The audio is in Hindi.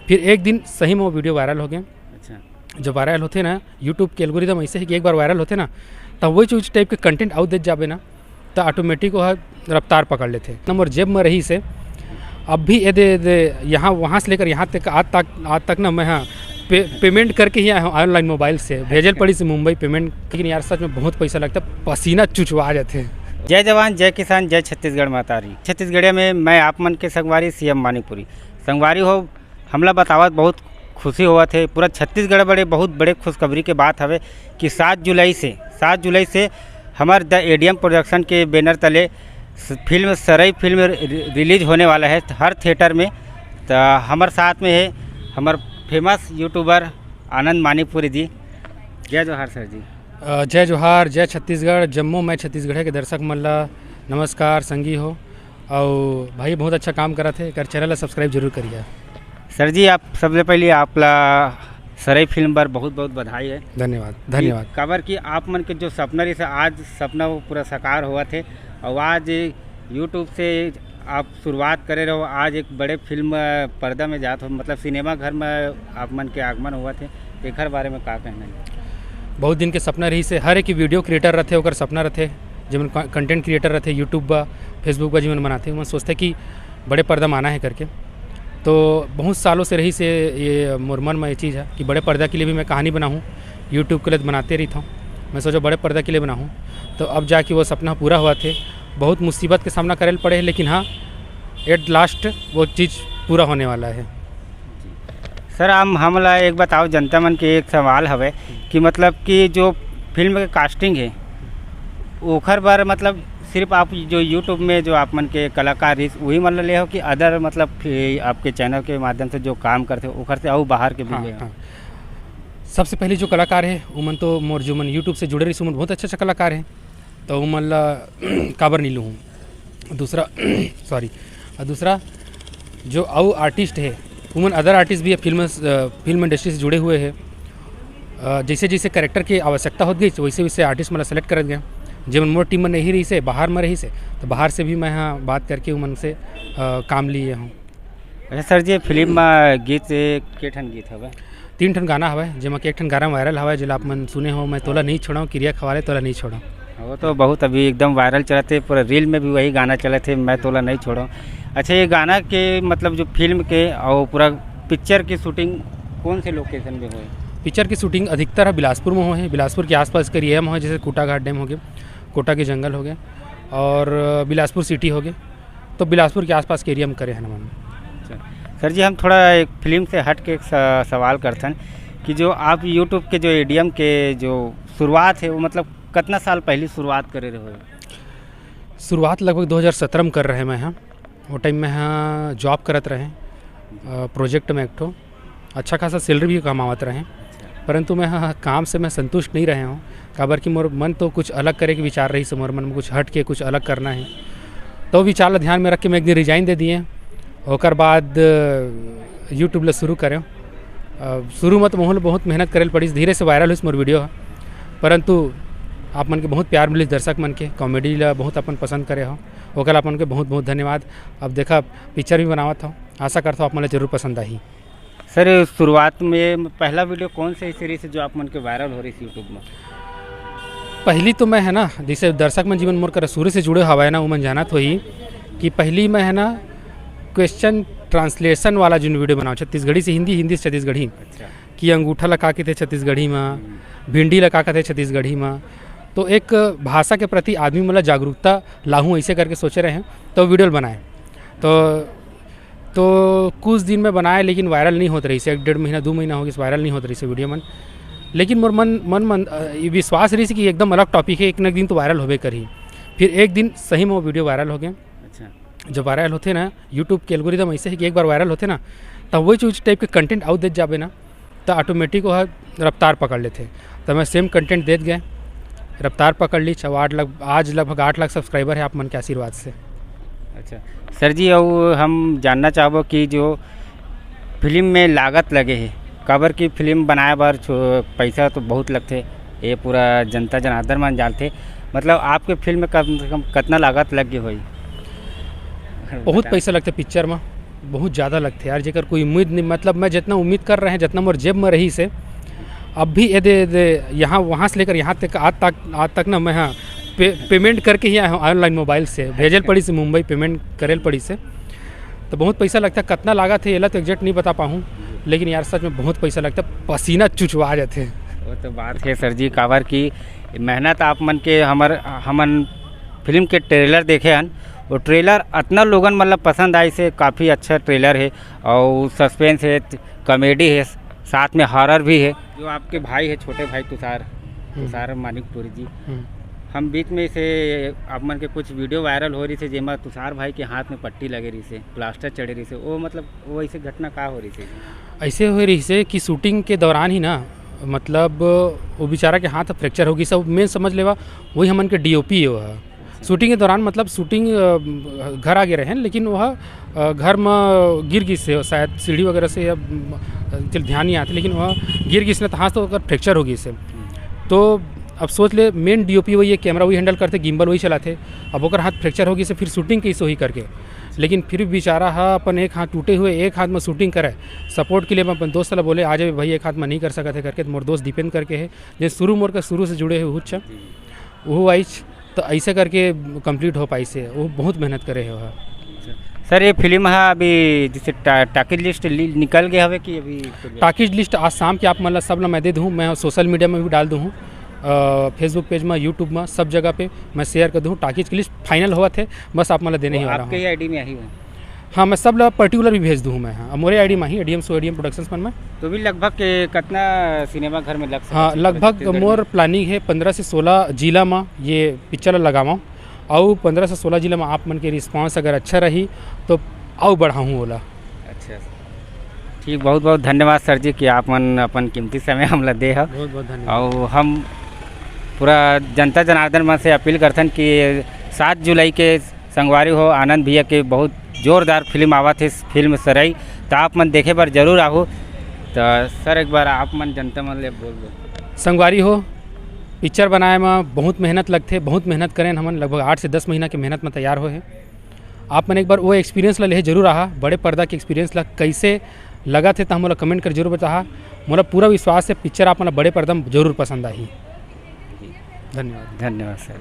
फिर एक दिन सही में वो वीडियो वायरल हो गए। अच्छा। जो वायरल होते ना यूट्यूब के एल्गोरिदम ऐसे है कि एक बार वायरल होते ना तब वही चीज टाइप के कंटेंट आउट देते जाबे ना तो ऑटोमेटिक वह रफ्तार पकड़ लेते। नंबर जेब में रही से अब भी ये दे यहाँ वहाँ से लेकर यहाँ तक आज तक ना मैं हाँ पेमेंट करके ही आया हूँ ऑनलाइन मोबाइल से भेजल पड़ी से मुंबई पेमेंट। लेकिन यार सच में बहुत पैसा लगता है, पसीना चुचवा जाते हैं। जय जवान जय किसान जय छत्तीसगढ़ मातारी। छत्तीसगढ़ में मैं आप मन के संगवारी सीएम मानीपुरी संगवारी हो हमला बतावत बहुत खुशी हुआ थे। पूरा छत्तीसगढ़ बड़े बहुत बड़े खुशखबरी के बात हवे कि 7 जुलाई से हमार द एडीएम प्रोडक्शन के बैनर तले फिल्म सरई फिल्म रिलीज होने वाला है हर थिएटर में। तो हमारे साथ में है हमार फेमस यूट्यूबर आनंद मानीपुरी जी। जय जोहार सर जी। जय जोहार जय छत्तीसगढ़। जम्मू मैं छत्तीसगढ़ के दर्शक मल्ला नमस्कार संगी हो और भाई बहुत अच्छा काम करा थे कर चैनल सब्सक्राइब जरूर करिए। सर जी आप सबसे पहले आपला सरई फिल्म पर बहुत बहुत बधाई है। धन्यवाद। खबर कि आप मन के जो सपना रही से आज सपना वो पूरा साकार हुआ थे और आज यूट्यूब से आप शुरुआत करे रहो आज एक बड़े फिल्म पर्दा में जात हो मतलब सिनेमा घर में आप मन के आगमन हुआ थे। एक बारे में का कहना है? बहुत दिन के सपना रही से हर एक वीडियो क्रिएटर रहते ओकर सपना रहते जिमन कंटेंट क्रिएटर रहते यूट्यूब बा फेसबुक बा जिमन बनाते मन सोचते कि बड़े पर्दा माना है करके। तो बहुत सालों से रही से ये मुरमन में ये चीज़ है कि बड़े पर्दा के लिए भी मैं कहानी बनाऊँ यूट्यूब के लिए बनाते रही था। मैं सोचा बड़े पर्दा के लिए बनाऊँ तो अब जाके वो सपना पूरा हुआ थे। बहुत मुसीबत के सामना करे पड़े लेकिन हाँ एट लास्ट वो चीज़ पूरा होने वाला है। सर हमला एक बताओ जनता मन के एक सवाल हवे कि मतलब कि जो फिल्म के कास्टिंग है ओखर बार मतलब सिर्फ आप जो यूट्यूब में जो आप मन के कलाकार वही मन ले हो कि अदर मतलब आपके चैनल के माध्यम से जो काम करते हो ओखर से और बाहर के भी ले हो? सबसे पहले जो कलाकार है उमन तो मोर जो मन यूट्यूब से जुड़े रही सुमन बहुत अच्छा कलाकार है तो उमन ला काबर नहीं लूँ। दूसरा जो और आर्टिस्ट है उमन अदर आर्टिस्ट भी है फिल्म इंडस्ट्री से जुड़े हुए हैं। जैसे जैसे कैरेक्टर की आवश्यकता होती गई वैसे वैसे आर्टिस्ट मतलब सेलेक्ट कर गया। जब मोर टीम में नहीं रही से बाहर में रही से तो बाहर से भी मैं यहाँ बात करके उमन से काम लिए हूँ। अच्छा सर जी फिल्म में गीत के ठन गीत हवे? 3 ठन गाना हवे जेमा के एक ठन गाना वायरल हवा जिला आप मन सुने हो मैं तोला नहीं छोड़ा क्रिया खवाले तोला नहीं छोड़ा। वो तो बहुत अभी एकदम वायरल चला थे पूरा रील में भी वही गाना चले थे मैं तोला नहीं छोड़ा। अच्छा ये गाना के मतलब जो फिल्म के और पूरा पिक्चर की शूटिंग कौन से लोकेशन में हुई? पिक्चर की शूटिंग अधिकतर बिलासपुर में हो है। बिलासपुर के आसपास के एरिया में हो जैसे कोटा घाट डैम हो गया कोटा के जंगल हो गया और बिलासपुर सिटी हो गया तो बिलासपुर के आसपास के एरिया में करे हैं हम। सर जी हम थोड़ा एक फिल्म से हट के एक सवाल करते हैं कि जो आप यूट्यूब के जो एडीएम के जो शुरुआत है वो मतलब कितना साल पहले शुरुआत करे रहे? शुरुआत लगभग 2017 में कर रहे हैं मैं यहाँ। वो टाइम में यहाँ जॉब करत रहे प्रोजेक्ट में एक ठो अच्छा खासा सैलरी भी कमावत रहे परंतु मैं हाँ काम से मैं संतुष्ट नहीं रहे हूँ। काबर कि मोर मन तो कुछ अलग करे के विचार रही से मोर मन में कुछ हट के कुछ अलग करना है तो विचार ध्यान में रख के मैं एक दिन रिजाइन दे दिए। और बाद यूट्यूब ले शुरू करें। शुरू में तो बहुत मेहनत करे पड़ी धीरे से वायरल हुई मोर वीडियो परंतु आप मन के बहुत प्यार मिली दर्शक मन के कॉमेडी ला बहुत अपन पसंद करे हो ओकर अपन के बहुत बहुत धन्यवाद। अब देखा पिक्चर भी बनावत हो आशा करता हूँ आप मन जरूर पसंद आई। सर शुरुआत में पहला वीडियो कौन से सीरीज से जो आप मन के वायरल हो रही थी यूट्यूब में? पहली तो मैं है ना जैसे दर्शक मन जीवन मोर कर सूर्य से जुड़े हवा है ना वो मन जाना तो ही कि पहली मैं है ना क्वेश्चन ट्रांसलेशन वाला जो वीडियो बनाओ छत्तीसगढ़ी से हिंदी हिंदी से छत्तीसगढ़ी। अच्छा। कि अंगूठा लगा के थे छत्तीसगढ़ी में भिंडी लगा के थे छत्तीसगढ़ी में तो एक भाषा के प्रति आदमी मतलब जागरूकता लाहूँ ऐसे करके सोचे रहे हैं तो वीडियो बनाए तो कुछ दिन में बनाए लेकिन वायरल नहीं होते रही से 1-1.5 महीना 2 महीना हो गया वायरल नहीं होते रही से वीडियो मन। लेकिन मोर मन विश्वास रही कि एकदम अलग टॉपिक है एक न एक दिन तो वायरल होबे करी। फिर एक दिन सही में वो वीडियो वायरल हो गए। अच्छा। जब वायरल होते ना यूट्यूब के एल्गोरिदम ऐसे है कि एक बार वायरल होते ना तब वही चीज़ टाइप के कंटेंट आउट देते जाबे ना तो ऑटोमेटिक वह रफ्तार पकड़ लेते। तो मैं सेम कंटेंट देते गए रफ्तार पकड़ ली। आज लगभग 8 लाख सब्सक्राइबर है आप मन के आशीर्वाद से। अच्छा सर जी और हम जानना चाहबो कि जो फिल्म में लागत लगे है काबर की फिल्म बनाए बार पैसा तो बहुत लगते ये पूरा जनता जनार्दन मन जानते मतलब आपके फिल्म में कम से कम कितना लागत लग गई हुई? बहुत पैसा लगता पिक्चर में बहुत ज़्यादा लगते यार, जेकर कोई उम्मीद नहीं, मतलब मैं जितना उम्मीद कर रहे हैं, जितना मोर जेब में रही से अब भी ये दे यहाँ वहाँ से लेकर यहाँ तक आज तक ना मैं हाँ पेमेंट करके ही आया हूँ ऑनलाइन मोबाइल से, भेजल पड़ी से मुंबई पेमेंट करेल पड़ी से। तो बहुत पैसा लगता है, कितना लागत है ये तो एग्जैक्ट नहीं बता पाऊँ, लेकिन यार सच में बहुत पैसा लगता है, पसीना चुचवा जाते हैं। वो तो बात है सर जी, काबर की मेहनत आप मन के हमन फिल्म के ट्रेलर देखे हन, वो ट्रेलर इतना लोगन मतलब पसंद आई से, काफ़ी अच्छा ट्रेलर है और सस्पेंस है, कॉमेडी है, साथ में हॉरर भी है। जो आपके भाई है, छोटे भाई तुषार मानिकपुरी जी, हम बीच में से आप मन के कुछ वीडियो वायरल हो रही थी जेमा तुषार भाई के हाथ में पट्टी लगे रही से, प्लास्टर चढ़े रही से, वो मतलब वो ऐसे घटना का हो रही थी? ऐसे हो रही से कि शूटिंग के दौरान ही ना, मतलब वो बेचारा के हाथ फ्रैक्चर होगी सब, मैं समझ लेवा वही हमन के DOP है वह। शूटिंग के दौरान मतलब शूटिंग घर आ गए रहे, लेकिन वह घर में गिर गई से, शायद सीढ़ी वगैरह से, अब ध्यान नहीं आती, लेकिन वह गिर गई से तो हाथ तो फ्रैक्चर हो गई से। तो अब सोच ले, मेन DOP वही है, कैमरा वही हैंडल करते, गिम्बल वही चलाते, अब ओकर हाथ फ्रैक्चर हो गई से फिर शूटिंग कैसे ही करके। लेकिन फिर बेचारा हा अपन एक हाथ टूटे हुए, एक हाथ में शूटिंग करे, सपोर्ट के लिए मैं अपन दोस्त वाला बोले आ जाए भाई, एक हाथ में नहीं कर सकते करके। तो मोर दोस्त दीपेंद्र करके है, जो मोर का शुरू से जुड़े हुए हुच्चा वो आइच, तो ऐसे करके कंप्लीट हो पाई से, वो बहुत मेहनत करे है वह। सर ये फिल्म है अभी जैसे टाकीज लिस्ट निकल गया है कि अभी? टाकीज लिस्ट आज शाम के आप मतलब सब ला मैं दे दूँ, मैं सोशल मीडिया में भी डाल दूँ, फेसबुक पेज में, यूट्यूब में, सब जगह पे मैं शेयर कर दूँ। टाकीज की लिस्ट फाइनल हुआ थे, बस आप मतलब देने ही वाला हूँ। आपके आईडी में आई है? हाँ, मैं सब पर्टिकुलर भी भेज दूँ मैं। हाँ, मोरे आईडी में ही ADM प्रोडक्शंस में। तो भी लगभग कितना सिनेमा घर में लग सकता? हाँ, लगभग मोर प्लानिंग है 15 से 16 जिला में ये पिक्चर लगाऊँ, और 15 से 16 जिला में आप मन के रिस्पांस अगर अच्छा रही तो आओ बढ़ाऊँ बोला। अच्छा ठीक, बहुत बहुत धन्यवाद सर जी कि आप मन अपन कीमती समय हमला दे है। बहुत बहुत धन्यवाद। और हम पूरा जनता जनार्दन में से अपील करथन कि 7 जुलाई के संगवारी हो आनंद भैया के बहुत जोरदार फिल्म आवत है, फिल्म सरई, तो आप मन देखे पर जरूर आओ। तो सर एक बार आप मन जनता मन ले बोल दो। संगवारी हो पिक्चर बनाए में बहुत मेहनत लगते, बहुत मेहनत करें हमन, लगभग 8 से 10 महीना के मेहनत में तैयार हो है। आप मन एक बार वो एक्सपीरियंस ला ले जरूर रहा, बड़े पर्दा के एक्सपीरियंस ला कैसे लगा थे तो हम कमेंट कर जरूर बता। मोला पूरा विश्वास है पिक्चर आप मन बड़े पर्दा में जरूर पसंद आई। धन्यवाद। धन्यवाद सर।